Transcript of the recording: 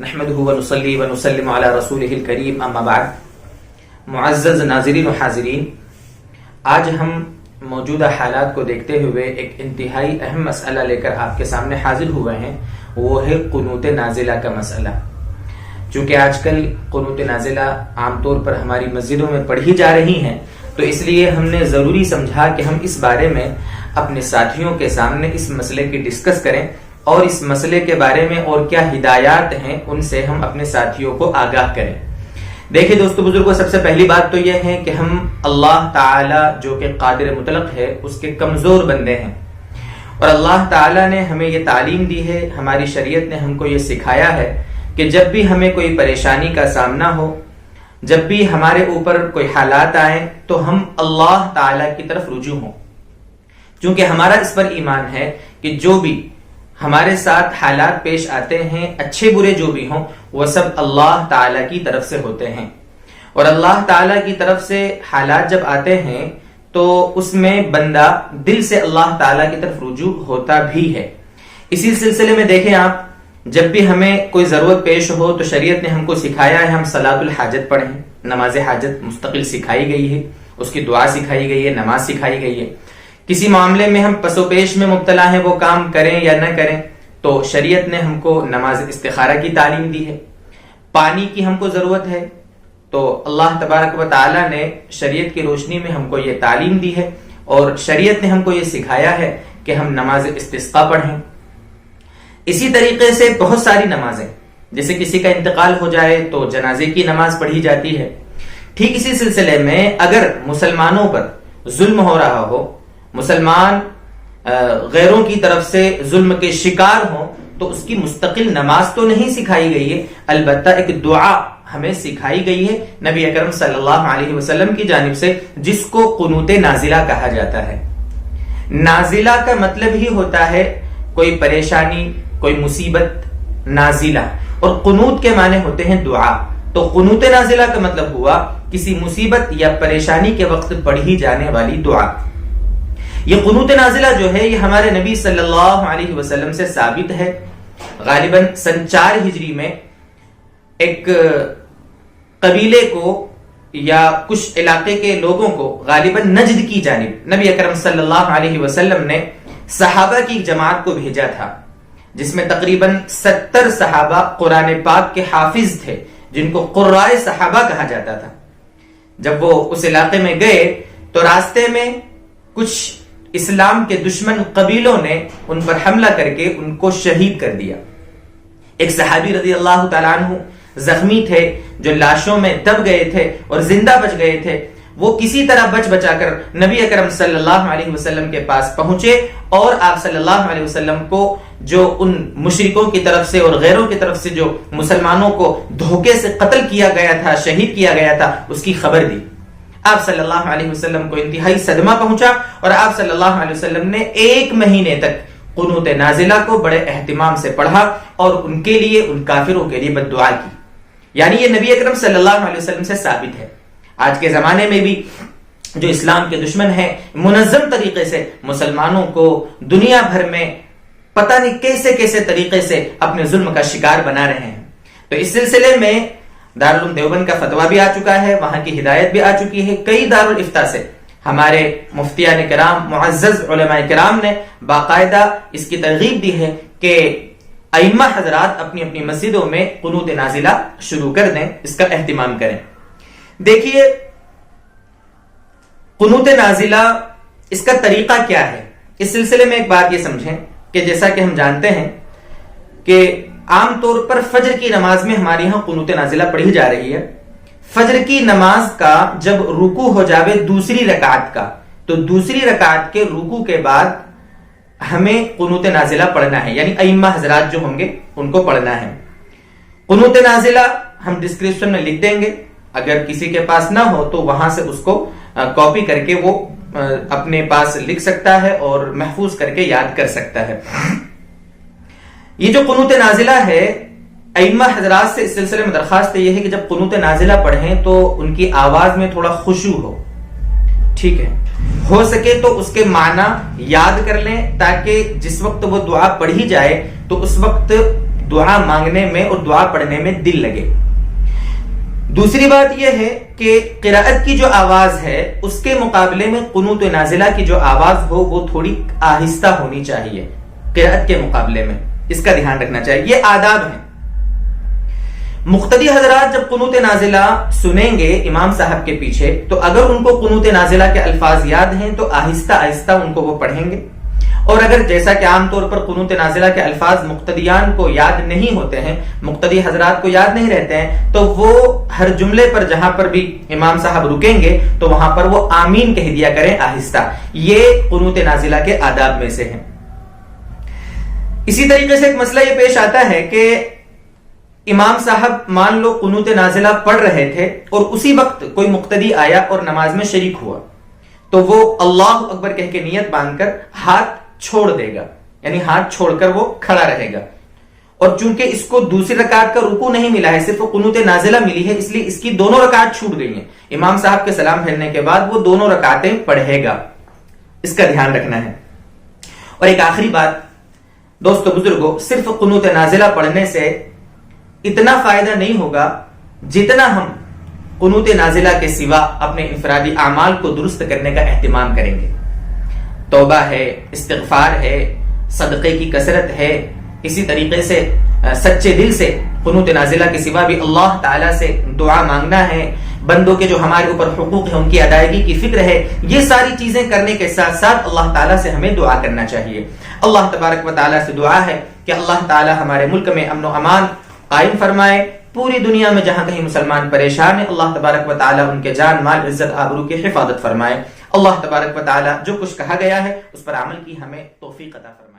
نحمده ونصلي ونسلم على رسوله الكريم اما بعد. معزز ناظرین و حاضرین، آج ہم موجودہ حالات کو دیکھتے ہوئے ایک انتہائی اہم مسئلہ لے کر آپ کے سامنے حاضر ہوئے ہیں، وہ ہے قنوت نازلہ کا مسئلہ. چونکہ آج کل قنوت نازلہ عام طور پر ہماری مسجدوں میں پڑھی جا رہی ہیں، تو اس لیے ہم نے ضروری سمجھا کہ ہم اس بارے میں اپنے ساتھیوں کے سامنے اس مسئلے کی ڈسکس کریں، اور اس مسئلے کے بارے میں اور کیا ہدایات ہیں ان سے ہم اپنے ساتھیوں کو آگاہ کریں. دیکھیں دوستو بزرگوں، سب سے پہلی بات تو یہ ہے کہ ہم اللہ تعالی جو کہ قادر مطلق ہے اس کے کمزور بندے ہیں، اور اللہ تعالی نے ہمیں یہ تعلیم دی ہے، ہماری شریعت نے ہم کو یہ سکھایا ہے کہ جب بھی ہمیں کوئی پریشانی کا سامنا ہو، جب بھی ہمارے اوپر کوئی حالات آئیں، تو ہم اللہ تعالی کی طرف رجوع ہوں. چونکہ ہمارا اس پر ایمان ہے کہ جو بھی ہمارے ساتھ حالات پیش آتے ہیں، اچھے برے جو بھی ہوں، وہ سب اللہ تعالی کی طرف سے ہوتے ہیں. اور اللہ تعالی کی طرف سے حالات جب آتے ہیں تو اس میں بندہ دل سے اللہ تعالی کی طرف رجوع ہوتا بھی ہے. اسی سلسلے میں دیکھیں آپ، جب بھی ہمیں کوئی ضرورت پیش ہو تو شریعت نے ہم کو سکھایا ہے ہم صلاۃ الحاجت پڑھیں. نماز حاجت مستقل سکھائی گئی ہے، اس کی دعا سکھائی گئی ہے، نماز سکھائی گئی ہے. کسی معاملے میں ہم پس و پیش میں مبتلا ہیں، وہ کام کریں یا نہ کریں، تو شریعت نے ہم کو نماز استخارہ کی تعلیم دی ہے. پانی کی ہم کو ضرورت ہے تو اللہ تبارک و تعالی نے شریعت کی روشنی میں ہم کو یہ تعلیم دی ہے، اور شریعت نے ہم کو یہ سکھایا ہے کہ ہم نماز استسقاء پڑھیں. اسی طریقے سے بہت ساری نمازیں، جیسے کسی کا انتقال ہو جائے تو جنازے کی نماز پڑھی جاتی ہے. ٹھیک اسی سلسلے میں اگر مسلمانوں پر ظلم ہو رہا ہو، مسلمان غیروں کی طرف سے ظلم کے شکار ہوں، تو اس کی مستقل نماز تو نہیں سکھائی گئی ہے، البتہ ایک دعا ہمیں سکھائی گئی ہے نبی اکرم صلی اللہ علیہ وسلم کی جانب سے، جس کو قنوت نازلہ کہا جاتا ہے. نازلہ کا مطلب ہی ہوتا ہے کوئی پریشانی، کوئی مصیبت نازلہ، اور قنوت کے معنی ہوتے ہیں دعا. تو قنوت نازلہ کا مطلب ہوا کسی مصیبت یا پریشانی کے وقت پڑھی جانے والی دعا. یہ قنوت نازلہ جو ہے یہ ہمارے نبی صلی اللہ علیہ وسلم سے ثابت ہے. غالباً سن 4 ہجری میں ایک قبیلے کو یا کچھ علاقے کے لوگوں کو غالباً نجد کی جانب نبی اکرم صلی اللہ علیہ وسلم نے صحابہ کی جماعت کو بھیجا تھا، جس میں تقریباً 70 صحابہ قرآن پاک کے حافظ تھے، جن کو قرائے صحابہ کہا جاتا تھا. جب وہ اس علاقے میں گئے تو راستے میں کچھ اسلام کے دشمن قبیلوں نے ان پر حملہ کر کے ان کو شہید کر دیا. ایک صحابی رضی اللہ تعالیٰ عنہ زخمی تھے، جو لاشوں میں دب گئے تھے اور زندہ بچ گئے تھے. وہ کسی طرح بچا کر نبی اکرم صلی اللہ علیہ وسلم کے پاس پہنچے، اور آپ صلی اللہ علیہ وسلم کو جو ان مشرکوں کی طرف سے اور غیروں کی طرف سے جو مسلمانوں کو دھوکے سے قتل کیا گیا تھا، شہید کیا گیا تھا، اس کی خبر دی. آپ صلی اللہ علیہ وسلم کو انتہائی صدمہ پہنچا، اور آپ صلی اللہ علیہ وسلم نے 1 مہینے تک قنوت نازلہ کو بڑے اہتمام سے پڑھا، اور ان کے لیے، ان کافروں کے لیے بد دعا کی. یعنی یہ نبی اکرم صلی اللہ علیہ وسلم سے ثابت ہے. آج کے زمانے میں بھی جو اسلام کے دشمن ہیں، منظم طریقے سے مسلمانوں کو دنیا بھر میں پتہ نہیں کیسے کیسے طریقے سے اپنے ظلم کا شکار بنا رہے ہیں. تو اس سلسلے میں دارالعلوم دیوبند کا فتویٰ بھی آ چکا ہے، وہاں کی ہدایت بھی آ چکی ہے. کئی دارالفتہ سے ہمارے مفتیان کرام، معزز علماء کرام نے باقاعدہ اس کی ترغیب دی ہے کہ ائمہ حضرات اپنی اپنی مسجدوں میں قنوت نازلہ شروع کر دیں، اس کا اہتمام کریں. دیکھیے قنوت نازلہ اس کا طریقہ کیا ہے. اس سلسلے میں ایک بات یہ سمجھیں کہ جیسا کہ ہم جانتے ہیں کہ عام طور پر فجر کی نماز میں ہمارے ہاں قنوت نازلہ پڑھی جا رہی ہے. فجر کی نماز کا جب رکوع ہو جاوے دوسری رکعت کا، تو دوسری رکعت کے رکوع کے بعد ہمیں قنوت نازلہ پڑھنا ہے، یعنی ائمہ حضرات جو ہوں گے ان کو پڑھنا ہے. قنوت نازلہ ہم ڈسکرپشن میں لکھ دیں گے، اگر کسی کے پاس نہ ہو تو وہاں سے اس کو کاپی کر کے وہ اپنے پاس لکھ سکتا ہے اور محفوظ کر کے یاد کر سکتا ہے. یہ جو قنوت نازلہ ہے، ائمہ حضرات سے اس سلسلے میں درخواست یہ ہے کہ جب قنوت نازلہ پڑھیں تو ان کی آواز میں تھوڑا خشوع ہو. ٹھیک ہے، ہو سکے تو اس کے معنی یاد کر لیں، تاکہ جس وقت وہ دعا پڑھی جائے تو اس وقت دعا مانگنے میں اور دعا پڑھنے میں دل لگے۔ دوسری بات یہ ہے کہ قراءت کی جو آواز ہے اس کے مقابلے میں قنوت نازلہ کی جو آواز ہو وہ تھوڑی آہستہ ہونی چاہیے قراءت کے مقابلے میں، اس کا دھیان رکھنا چاہیے، یہ آداب ہیں۔ مقتدی حضرات جب قنوت نازلہ سنیں گے امام صاحب کے پیچھے تو اگر ان کو قنوت نازلہ کے الفاظ یاد ہیں تو آہستہ آہستہ ان کو وہ پڑھیں گے، اور اگر جیسا کہ عام طور پر قنوت نازلہ کے الفاظ مقتدیان کو یاد نہیں ہوتے ہیں، مقتدی حضرات کو یاد نہیں رہتے ہیں، تو وہ ہر جملے پر جہاں پر بھی امام صاحب رکیں گے تو وہاں پر وہ آمین کہہ دیا کریں آہستہ۔ یہ قنوت نازلہ کے آداب میں سے ہیں۔ اسی طریقے سے ایک مسئلہ یہ پیش آتا ہے کہ امام صاحب مان لو قنوت نازلہ پڑھ رہے تھے اور اسی وقت کوئی مقتدی آیا اور نماز میں شریک ہوا، تو وہ اللہ اکبر کہہ کے نیت باندھ کر ہاتھ چھوڑ دے گا، یعنی ہاتھ چھوڑ کر وہ کھڑا رہے گا، اور چونکہ اس کو دوسری رکعت کا رکوع نہیں ملا ہے، صرف قنوت نازلہ ملی ہے، اس لیے اس کی دونوں رکعت چھوٹ گئی ہیں۔ امام صاحب کے سلام پھیرنے کے بعد وہ دونوں رکعتیں پڑھے گا، اس کا دھیان رکھنا ہے۔ اور ایک آخری بات دوستو بزرگوں، صرف قنوت نازلہ پڑھنے سے اتنا فائدہ نہیں ہوگا جتنا ہم قنوت نازلہ کے سوا اپنے انفرادی اعمال کو درست کرنے کا اہتمام کریں گے۔ توبہ ہے، استغفار ہے، صدقے کی کثرت ہے، اسی طریقے سے سچے دل سے قنوت نازلہ کے سوا بھی اللہ تعالیٰ سے دعا مانگنا ہے، بندوں کے جو ہمارے اوپر حقوق ہیں ان کی ادائیگی کی فکر ہے، یہ ساری چیزیں کرنے کے ساتھ ساتھ اللہ تعالیٰ سے ہمیں دعا کرنا چاہیے۔ اللہ تبارک و تعالیٰ سے دعا ہے کہ اللہ تعالیٰ ہمارے ملک میں امن و امان قائم فرمائے، پوری دنیا میں جہاں کہیں مسلمان پریشان ہیں اللہ تبارک و تعالیٰ ان کے جان مال عزت آبرو کی حفاظت فرمائے۔ اللہ تبارک و تعالیٰ جو کچھ کہا گیا ہے اس پر عمل کی ہمیں توفیق عطا فرمائے۔